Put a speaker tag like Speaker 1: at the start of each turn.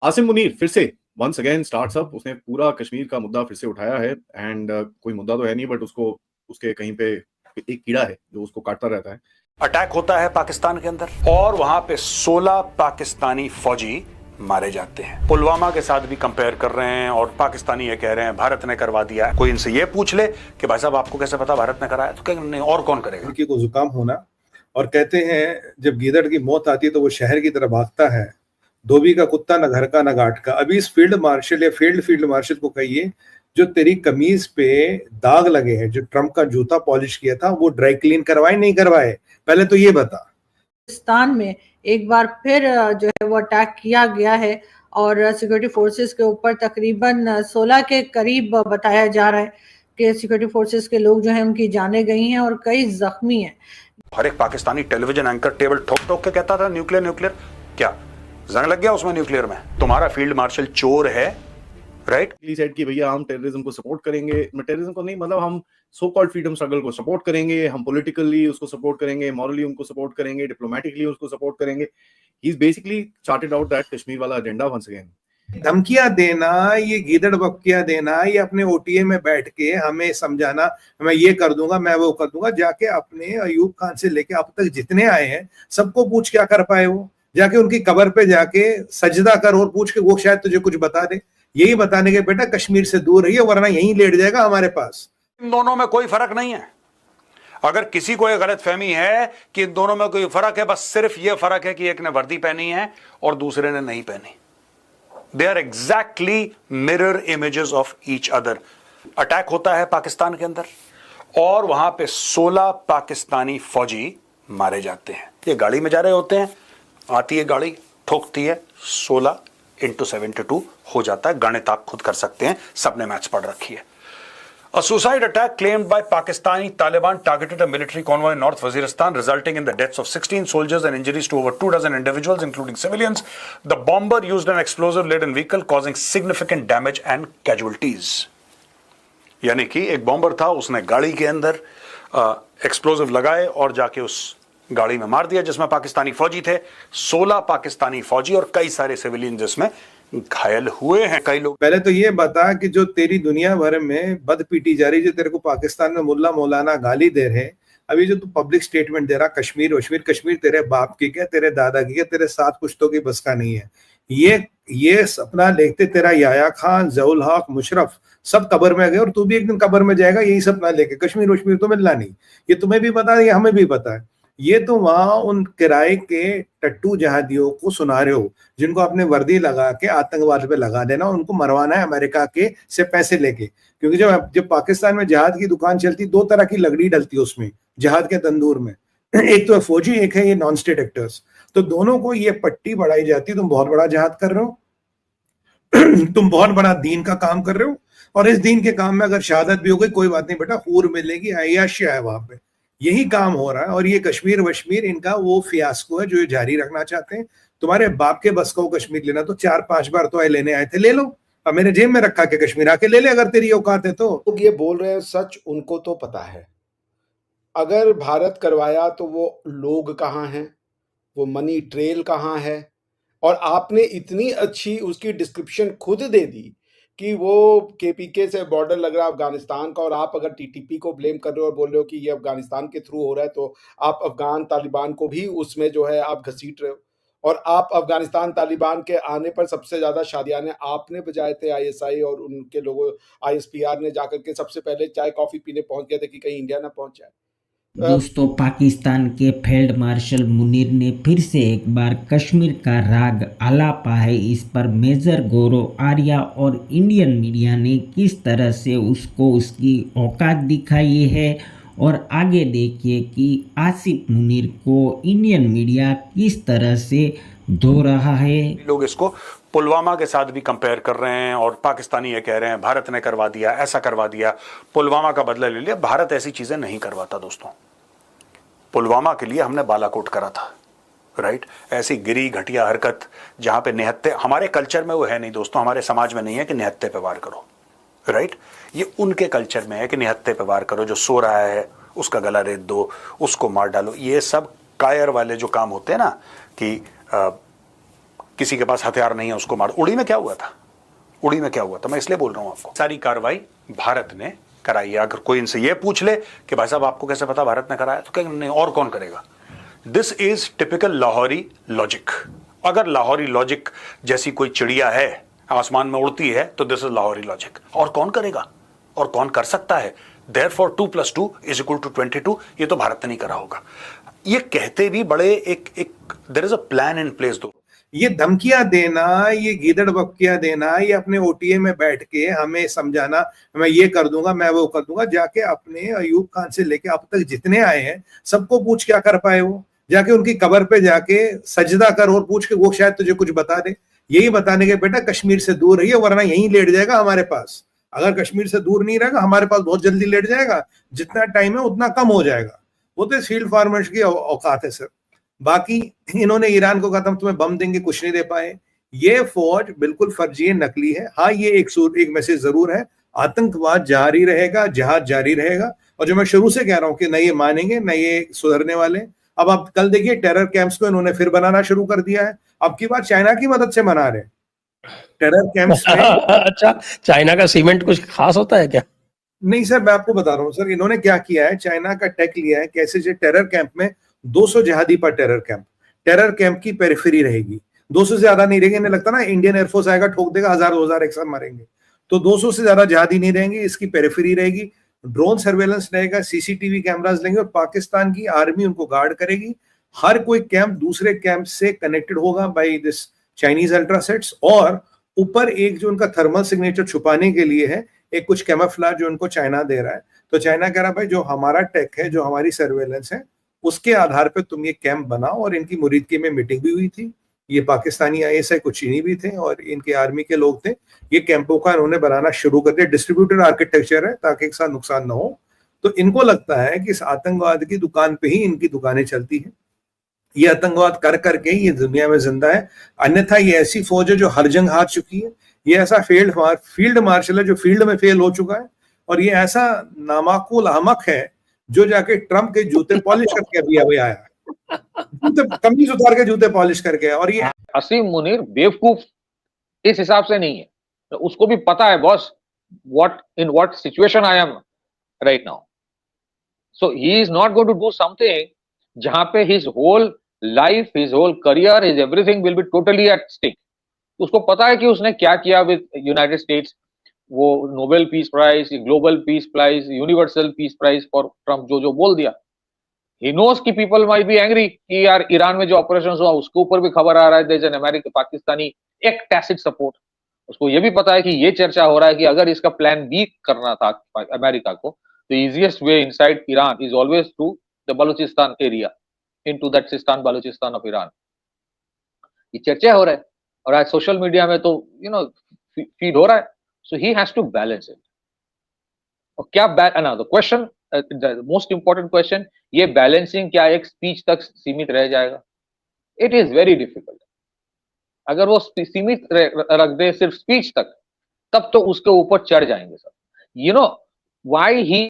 Speaker 1: आसिम मुनीर फिर से once again starts up. उसने पूरा कश्मीर का मुद्दा फिर से उठाया है एंड कोई मुद्दा तो है नहीं, बट उसको उसके कहीं पे एक कीड़ा है जो उसको काटता रहता है।
Speaker 2: अटैक होता है पाकिस्तान के अंदर और वहां पे 16 पाकिस्तानी फौजी मारे जाते हैं। पुलवामा के साथ भी कंपेयर कर रहे हैं और पाकिस्तानी ये कह रहे हैं भारत ने करवा दिया है। कोई इनसे ये पूछ ले कि भाई साहब आपको कैसे पता भारत ने कराया, तो कहेंगे नहीं, और कौन करेगा।
Speaker 3: उनकी को जुकाम होना, और कहते हैं जब गीदड़ की मौत आती है तो वो शहर की तरफ भागता है। धोबी का कुत्ता न घर का न घाट का। अभी इस फील्ड मार्शल या फील्ड मार्शल को कहिए, जो तेरी कमीज पे दाग लगे हैं, जो ट्रम्प का जूता पॉलिश किया था, वो ड्राई क्लीन करवाए नहीं करवाए, पहले तो ये बता।
Speaker 4: पाकिस्तान में एक बार फिर जो है वो अटैक किया गया है और सिक्योरिटी फोर्सेस के ऊपर तकरीबन 16 के करीब बताया जा रहा है कि सिक्योरिटी फोर्सेस के लोग जो हैं उनकी जानें गई हैं और कई जख्मी हैं।
Speaker 2: हर एक पाकिस्तानी टेलीविजन एंकर टेबल ठोक ठोक के कहता था न्यूक्लियर क्या जंग लग गया उसमें न्यूक्लियर में। तुम्हारा फील्ड मार्शल चोर है, राइट।
Speaker 1: सेड कि भैया हम टेररिज्म को सपोर्ट करेंगे, टेररिज्म को नहीं, मतलब हम सो कॉल्ड फ्रीडम स्ट्रगल को सपोर्ट करेंगे, हम पॉलिटिकली उसको सपोर्ट करेंगे, मॉरली उनको सपोर्ट करेंगे, डिप्लोमेटिकली उसको सपोर्ट करेंगे। He is basically chartered out that Kashmir वाला एजेंडा वंस अगेन।
Speaker 3: धमकियां देना, ये गीदड़ बक्कियां देना, ये अपने ओटीए में बैठ के हमें समझाना मैं ये कर दूंगा, मैं वो कर दूंगा, जाके अपने अयूब खान से लेके अब तक जितने आए हैं सबको पूछ क्या कर पाए। वो जाके उनकी कब्र पे जाके सजदा कर और पूछ के, वो शायद तुझे कुछ बता दे। यही बताने के बेटा कश्मीर से दूर रहिए वरना यहीं लेट जाएगा हमारे पास।
Speaker 2: इन दोनों में कोई फर्क नहीं है। अगर किसी को यह गलत फहमी है कि इन दोनों में कोई फर्क है, बस सिर्फ यह फर्क है कि एक ने वर्दी पहनी है और दूसरे ने नहीं पहनी। They are exactly mirror images of each other. Attack होता है पाकिस्तान के अंदर और वहां पे 16 पाकिस्तानी फौजी मारे जाते हैं। ये गाड़ी में जा रहे होते हैं, आती है गाड़ी, ठोकती है, 16 into 72 हो जाता है। गणित आप खुद कर सकते हैं, सबने मैथ्स पढ़ रखी है। A suicide attack claimed by Pakistani Taliban targeted a military convoy in North Waziristan, resulting in the deaths of 16 soldiers and injuries to over 24 individuals, including civilians. The bomber used an explosive-laden vehicle, causing significant damage and casualties. यानी कि एक bomber था, उसने गाड़ी के अंदर explosive लगाए और जाके उस गाड़ी में मार दिया, जिसमें पाकिस्तानी फौजी थे। 16 पाकिस्तानी फौजी और कई सारे सिविलियन जिसमें घायल हुए हैं। कई लोग।
Speaker 3: पहले तो ये बता कि जो तेरी दुनिया भर में बद पीटी जा रही, जो तेरे को पाकिस्तान में मुल्ला मौलाना गाली दे रहे, अभी जो तू पब्लिक स्टेटमेंट दे रहा कश्मीर तेरे बाप की क्या, तेरे दादा की क्या, तेरे 7 पुश्तों की बस का नहीं है। ये सपना देखते तेरा याया खान, जउल हक, मुशरफ सब कब्र में गए और तू भी एक दिन कब्र में जाएगा यही सपना लेके। कश्मीर तो मिलना नहीं, ये तुम्हें भी पता है, ये हमें भी पता है। ये तो वहां उन किराए के टट्टू जहादियों को सुना रहे हो जिनको अपने वर्दी लगा के आतंकवाद पे लगा देना, उनको मरवाना है अमेरिका के से पैसे लेके। क्योंकि जब पाकिस्तान में जहाद की दुकान चलती, 2 तरह की लकड़ी डलती है उसमें, जहाद के तंदूर में, एक तो फौजी, एक है ये नॉन स्टेट एक्टर्स। तो दोनों को ये पट्टी बढ़ाई जाती है, तुम बहुत बड़ा जहाद कर रहे हो, तुम बहुत बड़ा दीन का काम कर रहे हो, और इस दीन के काम में अगर शहादत भी हो गई कोई बात नहीं बेटा, हूर मिलेगी, अय्याशी है वहां पे। यही काम हो रहा है और ये कश्मीर वश्मीर इनका वो फियास्को है जो ये जारी रखना चाहते हैं। तुम्हारे बाप के बस को कश्मीर लेना तो 4-5 बार तो लेने आए थे, ले लो। अब मेरे जेब में रखा के कश्मीर आके ले ले अगर तेरी औकात है तो।
Speaker 5: लोग ये बोल रहे हैं, सच उनको तो पता है। अगर भारत करवाया तो वो लोग कहाँ हैं, वो मनी ट्रेल कहाँ है। और आपने इतनी अच्छी उसकी डिस्क्रिप्शन खुद दे दी कि वो केपीके से बॉर्डर लग रहा है अफगानिस्तान का, और आप अगर टीटीपी को ब्लेम कर रहे हो और बोल रहे हो कि ये अफगानिस्तान के थ्रू हो रहा है, तो आप अफगान तालिबान को भी उसमें जो है आप घसीट रहे हो। और आप अफगानिस्तान तालिबान के आने पर सबसे ज्यादा शादियाने आपने बजाए थे, आईएसआई और उनके लोगों, आईएसपीआर ने जाकर के सबसे पहले चाय कॉफी पीने पहुंच गए थे कि कहीं इंडिया ना पहुंच जाए।
Speaker 6: दोस्तों, पाकिस्तान के फील्ड मार्शल मुनीर ने फिर से एक बार कश्मीर का राग आलापा है। इस पर मेजर गौरव आर्या और इंडियन मीडिया ने किस तरह से उसको उसकी औकात दिखाई है, और आगे देखिए कि आसिफ मुनीर को इंडियन मीडिया किस तरह से धो रहा है।
Speaker 2: लोग इसको पुलवामा के साथ भी कंपेयर कर रहे हैं और पाकिस्तानी ये कह रहे हैं भारत ने करवा दिया, ऐसा करवा दिया, पुलवामा का बदला ले लिया। भारत ऐसी चीजें नहीं करवाता दोस्तों। पुलवामा के लिए हमने बालाकोट करा था, राइट। ऐसी गिरी घटिया हरकत जहां पे निहत्थे, हमारे कल्चर में वो है नहीं दोस्तों, हमारे समाज में नहीं है कि निहत्थे पे वार करो, राइट। ये उनके कल्चर में है कि निहत्थे पे वार करो, जो सो रहा है उसका गला रेत दो, उसको मार डालो। ये सब कायर वाले जो काम होते हैं ना, कि किसी के पास हथियार नहीं है उसको मार। उड़ी में क्या हुआ था, उड़ी में क्या हुआ था, मैं इसलिए बोल रहा हूं आपको। सारी कार्रवाई भारत ने कराई है। अगर कोई इनसे ये पूछ ले कि भाई साहब आपको कैसे पता भारत ने कराया, तो कहेंगे नहीं, और कौन करेगा। This is typical Lahori logic. अगर लाहौरी लॉजिक जैसी कोई चिड़िया है आसमान में उड़ती है तो दिस इज लाहौरी लॉजिक। और कौन करेगा और कौन कर सकता है। Therefore 2 + 2 = 22। ये तो भारत ने नहीं करा होगा। ये कहते भी बड़े एक there is a plan in place. दो
Speaker 3: ये धमकियां देना, ये गीदड़ बक्कियां देना, ये अपने ओटीए में बैठ के हमें समझाना मैं ये कर दूंगा, मैं वो कर दूंगा, जाके अपने अयूब खान से लेके अब तक जितने आए हैं सबको पूछ क्या कर पाए। वो जाके उनकी कब्र पे जाके सजदा कर और पूछ के वो शायद तुझे कुछ बता दे। यही बताने के बेटा कश्मीर से दूर रहिए वरना यहीं लेट जाएगा हमारे पास। अगर कश्मीर से दूर नहीं रहेगा हमारे पास बहुत जल्दी लेट जाएगा, जितना टाइम है उतना कम हो जाएगा। वो तो फील्ड फार्मर्स की औकात है सर। बाकी इन्होंने ईरान को कहा था तुम्हें बम देंगे, कुछ नहीं दे पाए। ये फौज बिल्कुल फर्जी है, नकली है। हाँ, ये एक मैसेज जरूर है, आतंकवाद जारी रहेगा, जहाद जारी रहेगा। और जो मैं शुरू से कह रहा हूं कि न ये मानेंगे न ये सुधरने वाले। अब आप कल देखिए टेरर कैंप्स को इन्होंने फिर बनाना शुरू कर दिया है। अब की बार चाइना की मदद से बना रहे टेरर कैंप्स में।
Speaker 7: अच्छा, चाइना का सीमेंट कुछ खास होता है क्या?
Speaker 3: नहीं सर, मैं आपको बता रहा हूँ सर, इन्होंने क्या किया है, चाइना का टेक लिया है। कैसे जो टेरर कैंप में 200 जहादी पर टेरर कैंप की पेरिफेरी रहेगी, 200 से ज्यादा नहीं रहेगी। इन्हें लगता ना इंडियन एयरफोर्स आएगा ठोक देगा, 1000-2000 एक साथ मारेंगे, तो 200 से ज्यादा जहादी नहीं रहेंगे। इसकी पेरिफेरी रहेगी, ड्रोन सर्वेलेंस रहेगा, सीसीटीवी कैमरास लेंगे और पाकिस्तान की आर्मी उनको गार्ड करेगी। हर कोई कैंप दूसरे कैंप से कनेक्टेड होगा बाय दिस चाइनीज अल्ट्रासेट्स। और ऊपर एक जो उनका थर्मल सिग्नेचर छुपाने के लिए है, एक कुछ कैमोफ्लेज जो उनको चाइना दे रहा है। तो चाइना कह रहा है भाई जो हमारा टेक है, जो हमारी सर्वेलेंस है, उसके आधार पे तुम ये कैंप बनाओ। और इनकी मुरीदकी में मीटिंग भी हुई थी, ये पाकिस्तानी आईएसआई कुछ चीनी भी थे और इनके आर्मी के लोग थे। ये कैंपों का इन्होंने बनाना शुरू कर दिया, डिस्ट्रीब्यूटेड आर्किटेक्चर है ताकि एक साथ नुकसान ना हो। तो इनको लगता है कि इस आतंकवाद की दुकान पे ही इनकी दुकानें चलती हैं। ये आतंकवाद कर करके ही ये दुनिया में जिंदा है। अन्यथा ये ऐसी फौज है जो हर जंग हार चुकी है। ये ऐसा फील्ड मार्शल है जो फील्ड में फेल हो चुका है। और ये ऐसा नामाकुल अहमक है जो जाके ट्रम्प के जूते पॉलिश करके अभी आया है, कमीज उतार के जूते पॉलिश करके। और ये
Speaker 8: असीम मुनीर बेवकूफ इस हिसाब से नहीं है, तो उसको भी पता है boss what situation I am right now. So he is not going to do something जहां पे his whole life, his whole career, his everything will be totally at stake. उसको पता है कि उसने क्या किया विद यूनाइटेड स्टेट्स, वो Nobel peace prize, global peace prize, universal peace prize for Trump जो बोल दिया। ही नोस कि पीपल माइट बी एंग्री कि यार ईरान में जो ऑपरेशन हुआ उसके ऊपर भी खबर आ रहा है there is an American Pakistani एक टैसिट सपोर्ट। उसको ये भी पता है कि ये चर्चा हो रहा है कि अगर इसका प्लान बी करना था अमेरिका को, तो easiest way inside Iran is always through the Balochistan area, into that Sistan Balochistan of Iran. ये चर्चा हो रहा है और आज सोशल मीडिया में तो फीड हो रहा है। So he has to balance it. और क्या the question, the most important question, ये बैलेंसिंग क्या एक स्पीच तक सीमित रह जाएगा? It is very difficult. अगर वो सीमित रख दे सिर्फ स्पीच तक, तब तो उसके ऊपर चढ़ जाएंगे सब। Why he